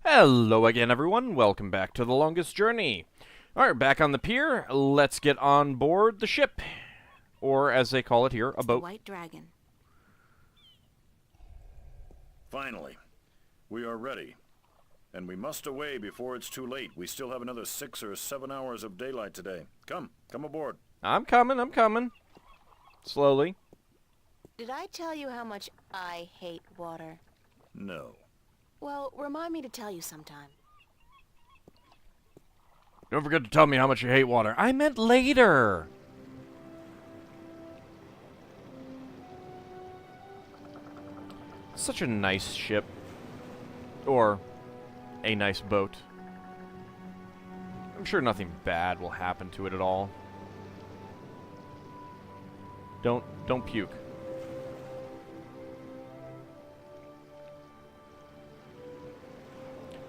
Hello again, everyone. Welcome back to The Longest Journey. Alright, back on the pier. Let's get on board the ship. Or, as they call it here, a boat. The White Dragon. Finally, we are ready. And we must away before it's too late. We still have another 6 or 7 hours of daylight today. Come aboard. I'm coming. Slowly. Did I tell you how much I hate water? No. Well, remind me to tell you sometime. Don't forget to tell me how much you hate water. I meant later. Such a nice ship. Or a nice boat. I'm sure nothing bad will happen to it at all. Don't puke.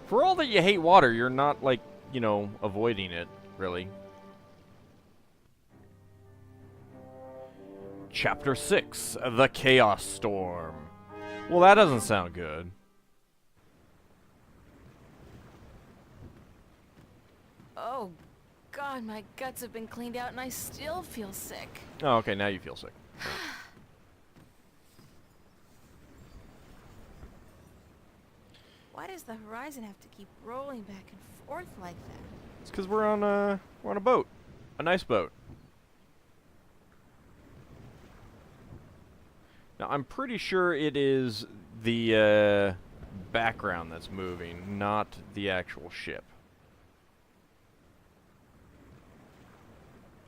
For all that you hate water, you're not, like, you know, avoiding it, really. Chapter 6, The Chaos Storm. Well, that doesn't sound good. Oh, God, my guts have been cleaned out and I still feel sick. Oh, okay, now you feel sick. Why does the horizon have to keep rolling back and forth like that? It's because we're on a boat. A nice boat. Now, I'm pretty sure it is the background that's moving, not the actual ship.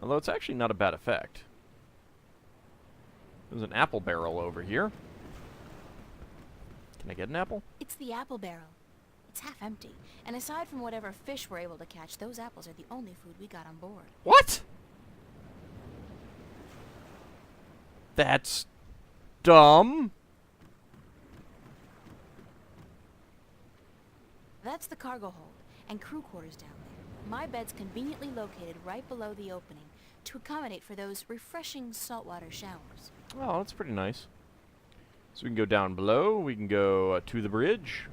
Although it's actually not a bad effect. There's an apple barrel over here. Can I get an apple? It's the apple barrel. It's half empty. And aside from whatever fish we're able to catch, those apples are the only food we got on board. What? That's dumb. That's the cargo hold and crew quarters down there. My bed's conveniently located right below the opening to accommodate for those refreshing saltwater showers. Oh, that's pretty nice. So we can go down below. We can go to the bridge.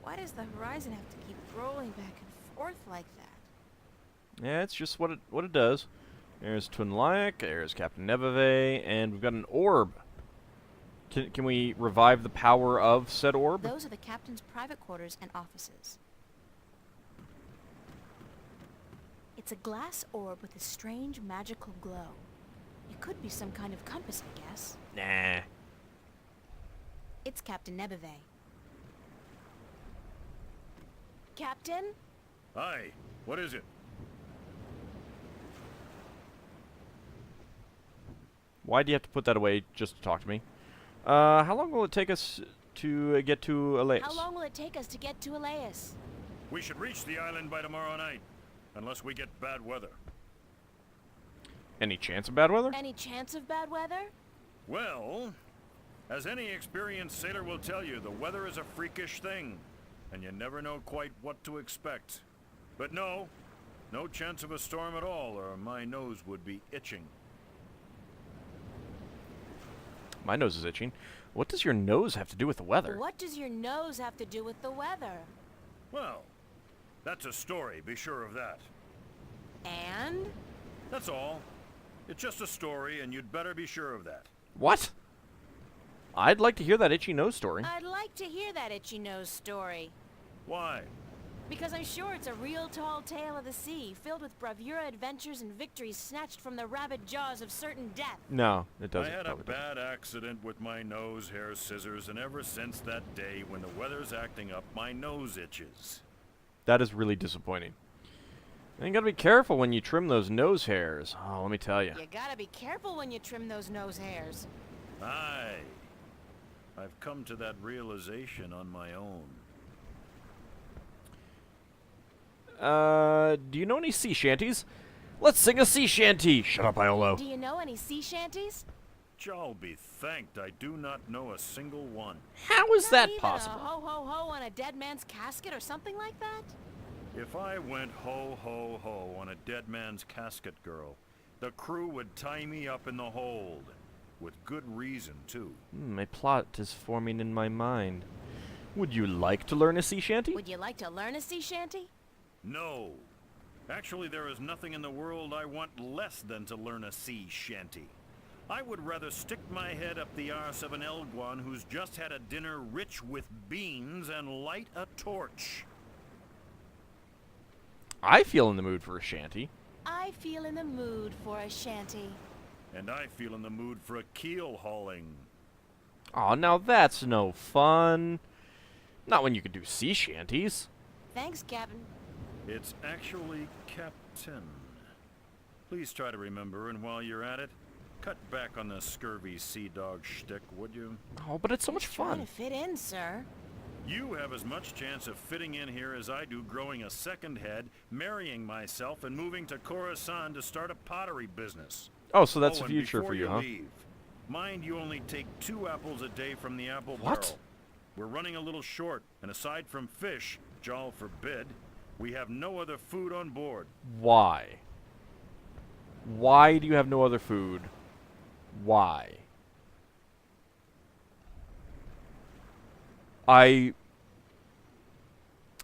Why does the horizon have to keep rolling back and forth like that? Yeah, it's just what it does. There's Twin Layak, there's Captain Nebeve, and we've got an orb. Can we revive the power of said orb? Those are the captain's private quarters and offices. It's a glass orb with a strange magical glow. It could be some kind of compass, I guess. Nah. It's Captain Nebeve. Captain? Hi, what is it? Why do you have to put that away just to talk to me? How long will it take us to get to Elias? How long will it take us to get to Elias? We should reach the island by tomorrow night. Unless we get bad weather. Any chance of bad weather? Any chance of bad weather? Well, as any experienced sailor will tell you, the weather is a freakish thing. And you never know quite what to expect. But no chance of a storm at all, or my nose would be itching. My nose is itching. What does your nose have to do with the weather? What does your nose have to do with the weather? Well, that's a story, be sure of that. And? That's all. It's just a story, and you'd better be sure of that. What? I'd like to hear that itchy nose story. I'd like to hear that itchy nose story. Why? Because I'm sure it's a real tall tale of the sea, filled with bravura adventures and victories snatched from the rabid jaws of certain death. No, it doesn't. I had a probably doesn't. bad accident with my nose hair scissors, and ever since that day, when the weather's acting up, my nose itches. That is really disappointing. And you gotta be careful when you trim those nose hairs. Oh, let me tell you. You gotta be careful when you trim those nose hairs. Aye. I've come to that realization on my own. Do you know any sea shanties? Let's sing a sea shanty! Shut up, Iolo. Do you know any sea shanties? I'll be thanked I do not know a single one. How is Not that even possible? A ho ho ho on a dead man's casket or something like that? If I went ho-ho-ho on a dead man's casket, girl, the crew would tie me up in the hold. With good reason, too. A plot is forming in my mind. Would you like to learn a sea shanty? Would you like to learn a sea shanty? No. Actually, there is nothing in the world I want less than to learn a sea shanty. I would rather stick my head up the arse of an Elguan who's just had a dinner rich with beans and light a torch. I feel in the mood for a shanty. I feel in the mood for a shanty. And I feel in the mood for a keel hauling. Aw, now that's no fun. Not when you could do sea shanties. Thanks, Captain. It's actually Captain. Please try to remember, and while you're at it, cut back on the scurvy sea dog shtick, would you? Oh, but it's so much Trying to fun. fit in, sir. You have as much chance of fitting in here as I do growing a second head, marrying myself, and moving to Khorasan to start a pottery business. Oh, so that's the and future before for you, huh? Leave, mind you only take 2 apples a day from the apple What? barrel. We're running a little short, and aside from fish, Jal forbid, we have no other food on board. Why? Why do you have no other food? Why? I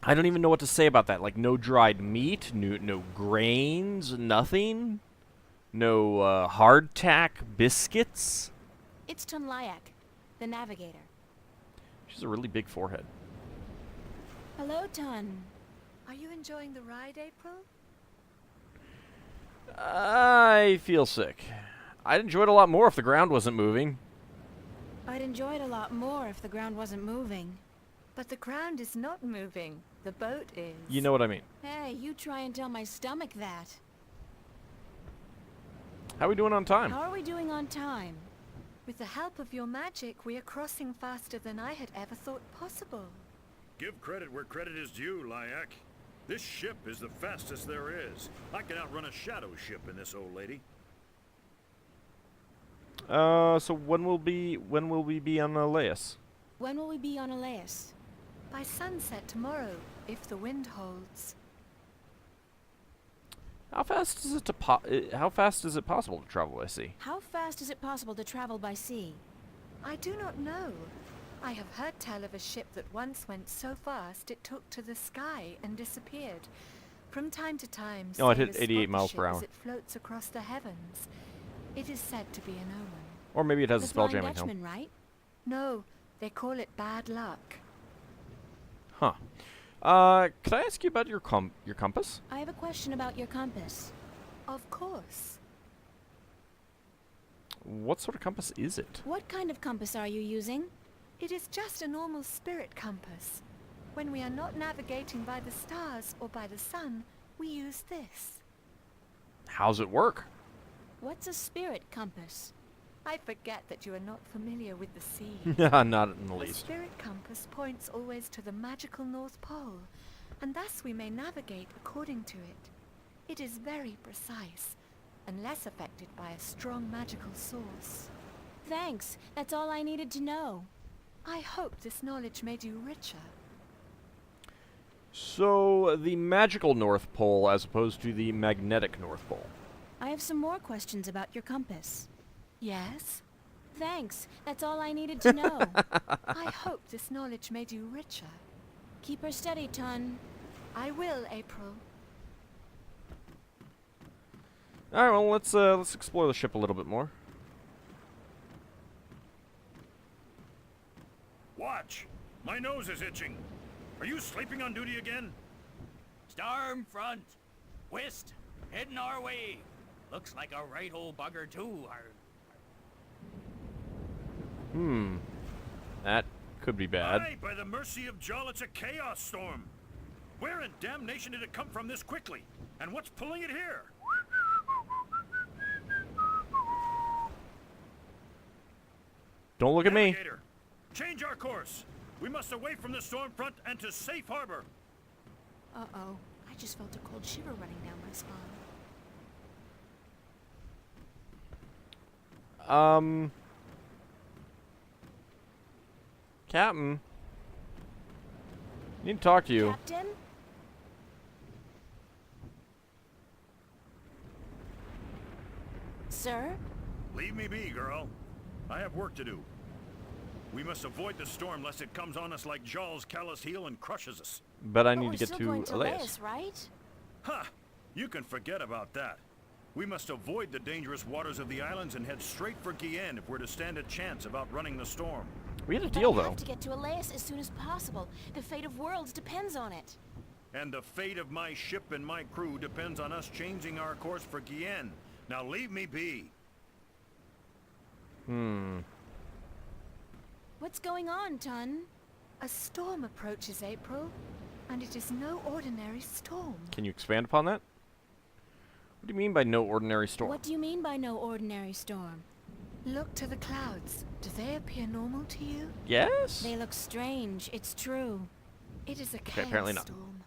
don't even know what to say about that. Like, no dried meat, no grains, nothing? No hardtack biscuits? It's Tunlayak, the navigator. She has a really big forehead. Hello, Tun. Are you enjoying the ride, April? I feel sick. I'd enjoy it a lot more if the ground wasn't moving. I'd enjoy it a lot more if the ground wasn't moving. But the ground is not moving. The boat is. You know what I mean. Hey, you try and tell my stomach that. How are we doing on time? How are we doing on time? With the help of your magic, we are crossing faster than I had ever thought possible. Give credit where credit is due, Lyak. This ship is the fastest there is. I can outrun a shadow ship in this old lady. So when will we be on Elias? When will we be on Elias? By sunset tomorrow, if the wind holds. How fast is it possible to travel by sea? How fast is it possible to travel by sea? I do not know. I have heard tell of a ship that once went so fast it took to the sky and disappeared. From time to time, Oh, it hit sailors 88 spot the miles per ship hour. as it floats across the heavens. It is said to be an omen. Or maybe it has The a spell Flying jamming helm. Dutchman, right? No, they call it bad luck. Huh. Could I ask you about your compass? I have a question about your compass. Of course. What sort of compass is it? What kind of compass are you using? It is just a normal spirit compass. When we are not navigating by the stars or by the sun, we use this. How's it work? What's a spirit compass? I forget that you are not familiar with the sea. Not in the A least. spirit compass points always to the magical North Pole, and thus we may navigate according to it. It is very precise, and less affected by a strong magical source. Thanks. That's all I needed to know. I hope this knowledge made you richer. So, the magical North Pole as opposed to the magnetic North Pole. I have some more questions about your compass. Yes? Thanks. That's all I needed to know. I hope this knowledge made you richer. Keep her steady, Tun. I will, April. Alright, well, let's explore the ship a little bit more. Watch! My nose is itching. Are you sleeping on duty again? Storm front. West. Heading our way. Looks like a right old bugger, too. That could be bad. Aye, by the mercy of Jal, it's a chaos storm. Where in damnation did it come from this quickly? And what's pulling it here? Don't look at me. Navigator, change our course. We must away from the storm front and to safe harbor. Uh-oh. I just felt a cold shiver running down my spine. Captain. I need to talk to you. Captain? Sir? Leave me be, girl. I have work to do. We must avoid the storm lest it comes on us like Jaw's callous heel and crushes us. But I But need we're to get still to going to Elias. Elias, right? Ha! You can forget about that. We must avoid the dangerous waters of the islands and head straight for Guyenne if we're to stand a chance of outrunning the storm. We had a But deal, I though. have to get to Elias as soon as possible. The fate of worlds depends on it. And the fate of my ship and my crew depends on us changing our course for Guyenne. Now leave me be. What's going on, Tun? A storm approaches, April, and it is no ordinary storm. Can you expand upon that? What do you mean by no ordinary storm? What do you mean by no ordinary storm? Look to the clouds. Do they appear normal to you? Yes? They look strange, it's true. It is a Okay, chaos apparently not. storm.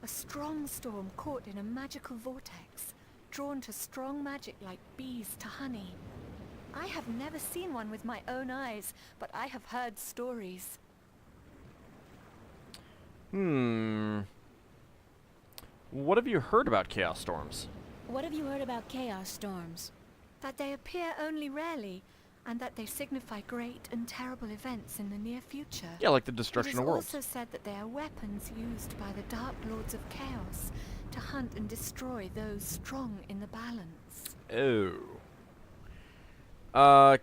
A strong storm caught in a magical vortex, drawn to strong magic like bees to honey. I have never seen one with my own eyes, but I have heard stories. What have you heard about chaos storms? What have you heard about chaos storms? That they appear only rarely, and that they signify great and terrible events in the near future. Yeah, like the It destruction is of worlds. also said that they are weapons used by the Dark Lords of Chaos to hunt and destroy those strong in the balance. Oh.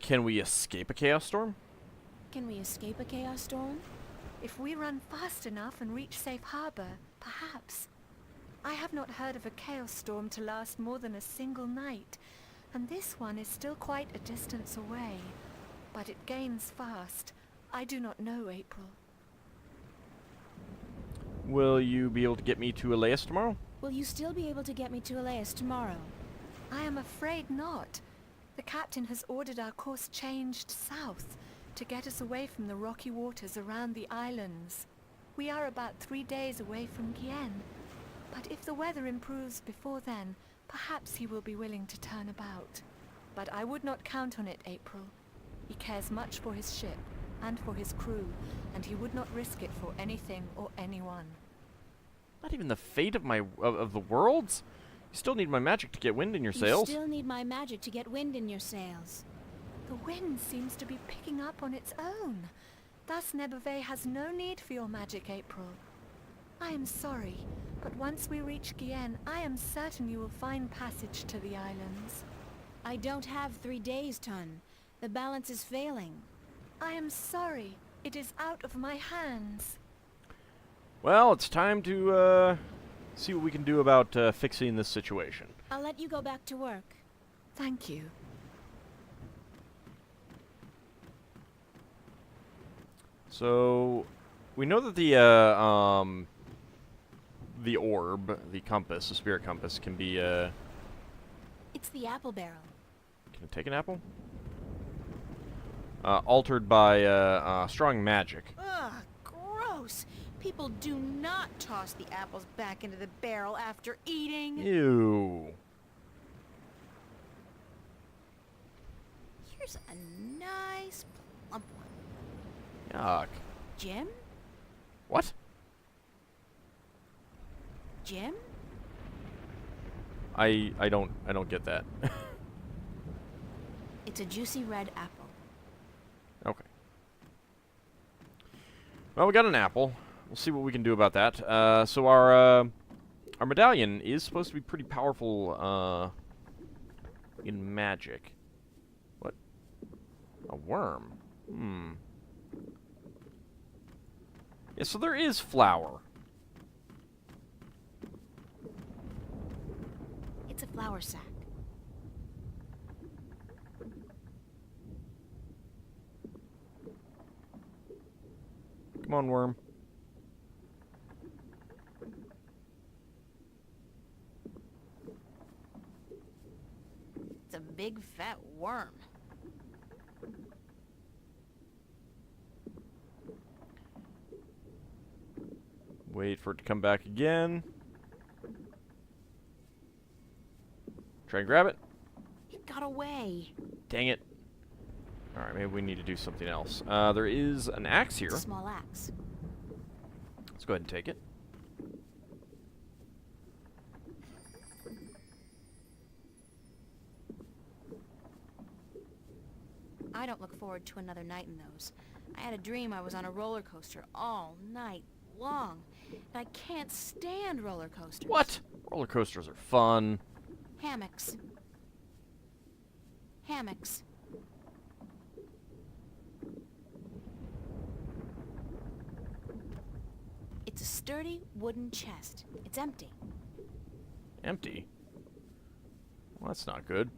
Can we escape a chaos storm? Can we escape a chaos storm? If we run fast enough and reach safe harbor, perhaps. I have not heard of a chaos storm to last more than a single night, and this one is still quite a distance away. But it gains fast. I do not know, April. Will you be able to get me to Elias tomorrow? Will you still be able to get me to Elias tomorrow? I am afraid not. The captain has ordered our course changed south to get us away from the rocky waters around the islands. We are about 3 days away from Guyenne, but if the weather improves before then, perhaps he will be willing to turn about. But I would not count on it, April. He cares much for his ship and for his crew, and he would not risk it for anything or anyone. Not even the fate of of the worlds? You still need my magic to get wind in your sails. You still need my magic to get wind in your sails. The wind seems to be picking up on its own. Thus Nebuve has no need for your magic, April. I am sorry, but once we reach Guyenne, I am certain you will find passage to the islands. I don't have 3 days, Tun. The balance is failing. I am sorry. It is out of my hands. Well, it's time to see what we can do about fixing this situation. I'll let you go back to work. Thank you. So, we know that the orb, the compass, the spirit compass, can be It's the apple barrel. can it take an apple? Altered by strong magic. Ugh, gross. People do not toss the apples back into the barrel after eating. Ew. Here's a nice plump one. Yuck. Jim? What? Jim? I don't get that. It's a juicy red apple. Okay. Well, we got an apple. We'll see what we can do about that. So our medallion is supposed to be pretty powerful in magic. What? A worm. Yeah, so there is flour. It's a flour sack. Come on, worm. It's a big fat worm. Wait for it to come back again. Try and grab it. It got away. Dang it. Alright, maybe we need to do something else. There is an axe here. It's a small axe. Let's go ahead and take it. I don't look forward to another night in those. I had a dream I was on a roller coaster all night long. And I can't stand roller coasters. What? Roller coasters are fun. Hammocks. Hammocks. It's a sturdy wooden chest. It's empty. Empty? Well, that's not good.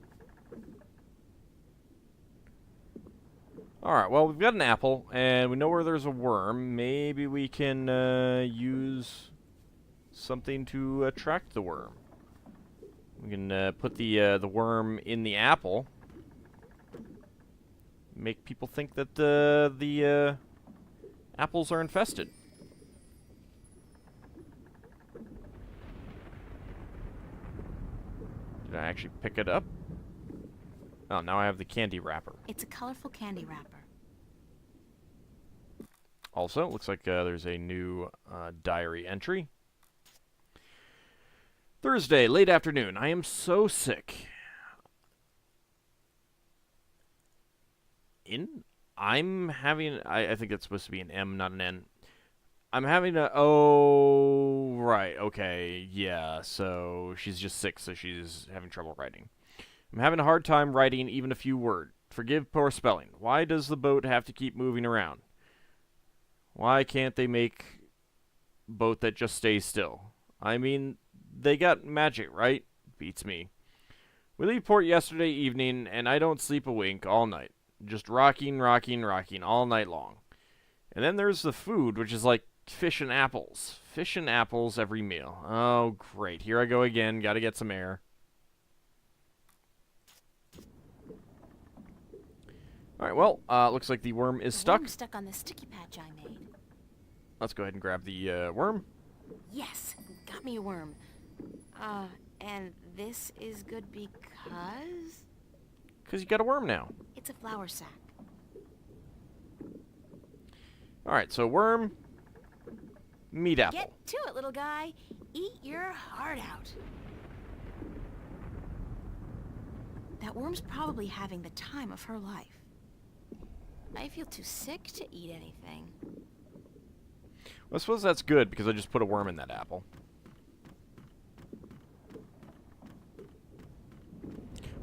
Alright, well, we've got an apple, and we know where there's a worm. Maybe we can use something to attract the worm. We can put the worm in the apple. Make people think that the apples are infested. Did I actually pick it up? Oh, now I have the candy wrapper. It's a colorful candy wrapper. Also, it looks like there's a new diary entry. Thursday, late afternoon. I am so sick. I'm having... I think it's supposed to be an M, not an N. I'm having a... Oh, right, okay, yeah. So she's just sick, so she's having trouble writing. I'm having a hard time writing even a few words. Forgive poor spelling. Why does the boat have to keep moving around? Why can't they make boat that just stays still? I mean, they got magic, right? Beats me. We leave port yesterday evening, and I don't sleep a wink all night. Just rocking, rocking, rocking all night long. And then there's the food, which is like fish and apples. Fish and apples every meal. Oh, great. Here I go again. Gotta get some air. Alright, well, looks like the worm is stuck. The worm's stuck on the sticky patch I made. Let's go ahead and grab the worm. Yes, got me a worm. And this is good because... Because you got a worm now. It's a flour sack. Alright, so worm, meat apple. Get to it, little guy. Eat your heart out. That worm's probably having the time of her life. I feel too sick to eat anything. Well, I suppose that's good, because I just put a worm in that apple.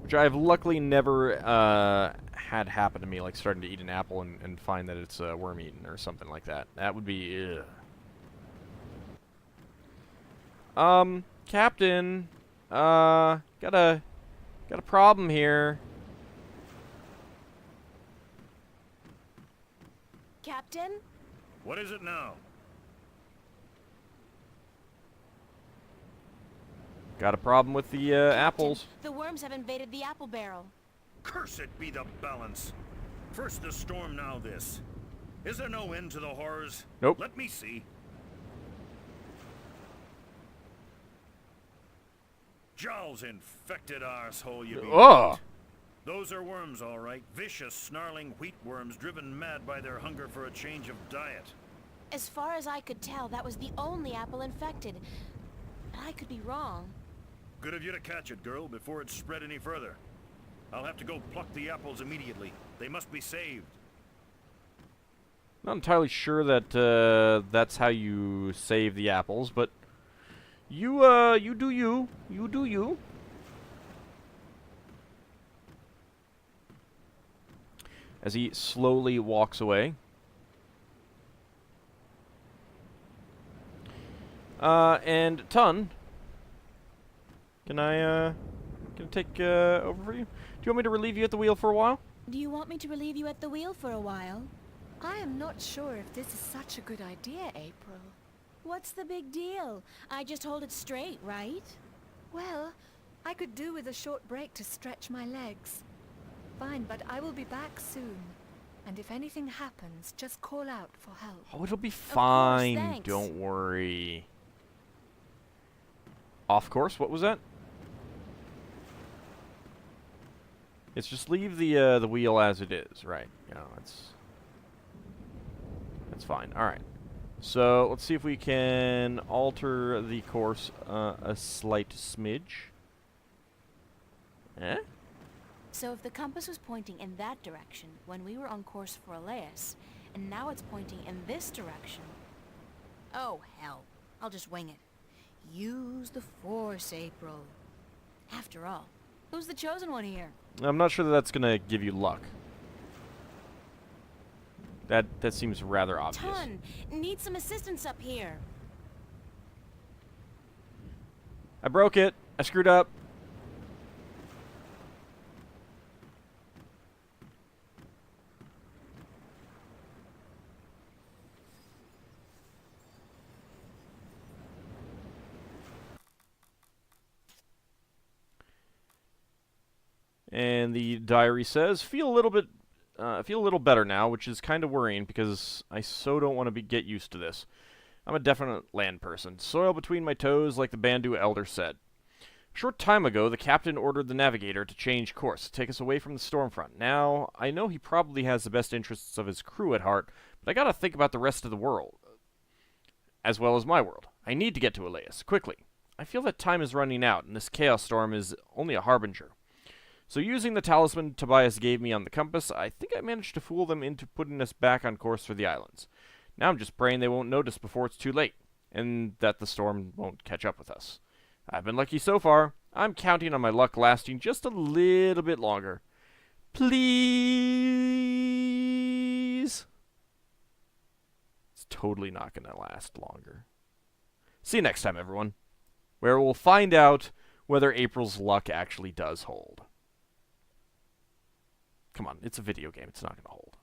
Which I've luckily never had happen to me, like starting to eat an apple and find that it's worm-eaten or something like that. That would be... Captain, got a problem here. Captain? What is it now? Got a problem with the apples. The worms have invaded the apple barrel. Cursed be the balance. First the storm, now this. Is there no end to the horrors? Nope. Let me see. Jowls, infected arsehole, you be. Ugh! Those are worms, all right. Vicious, snarling wheat worms driven mad by their hunger for a change of diet. As far as I could tell, that was the only apple infected. I could be wrong. Good of you to catch it, girl, before it spread any further. I'll have to go pluck the apples immediately. They must be saved. Not entirely sure that that's how you save the apples, but you do you. You do you. As he slowly walks away. And Ton, can I take over for you? Do you want me to relieve you at the wheel for a while? Do you want me to relieve you at the wheel for a while? I am not sure if this is such a good idea, April. What's the big deal? I just hold it straight, right? Well, I could do with a short break to stretch my legs. Fine, but I will be back soon. And if anything happens, just call out for help. Oh, it'll be fine. thanks. Don't worry. Off course? What was that? It's just leave the wheel as it is, right? You know, that's fine. All right. So let's see if we can alter the course a slight smidge. Eh? So if the compass was pointing in that direction when we were on course for Elias, and now it's pointing in this direction... Oh, hell. I'll just wing it. Use the Force, April. After all, who's the chosen one here? I'm not sure that that's gonna give you luck. That seems rather obvious. Ton, need some assistance up here. I broke it. I screwed up. And the diary says, feel a little better now, which is kind of worrying because I so don't want to get used to this. I'm a definite land person. Soil between my toes, like the Bandu elder said. A short time ago, the captain ordered the navigator to change course, to take us away from the stormfront. Now, I know he probably has the best interests of his crew at heart, but I gotta think about the rest of the world, as well as my world. I need to get to Elias, quickly. I feel that time is running out, and this chaos storm is only a harbinger. So using the talisman Tobias gave me on the compass, I think I managed to fool them into putting us back on course for the islands. Now I'm just praying they won't notice before it's too late, and that the storm won't catch up with us. I've been lucky so far. I'm counting on my luck lasting just a little bit longer. Please? It's totally not going to last longer. See you next time, everyone, where we'll find out whether April's luck actually does hold. Come on, it's a video game. It's not going to hold.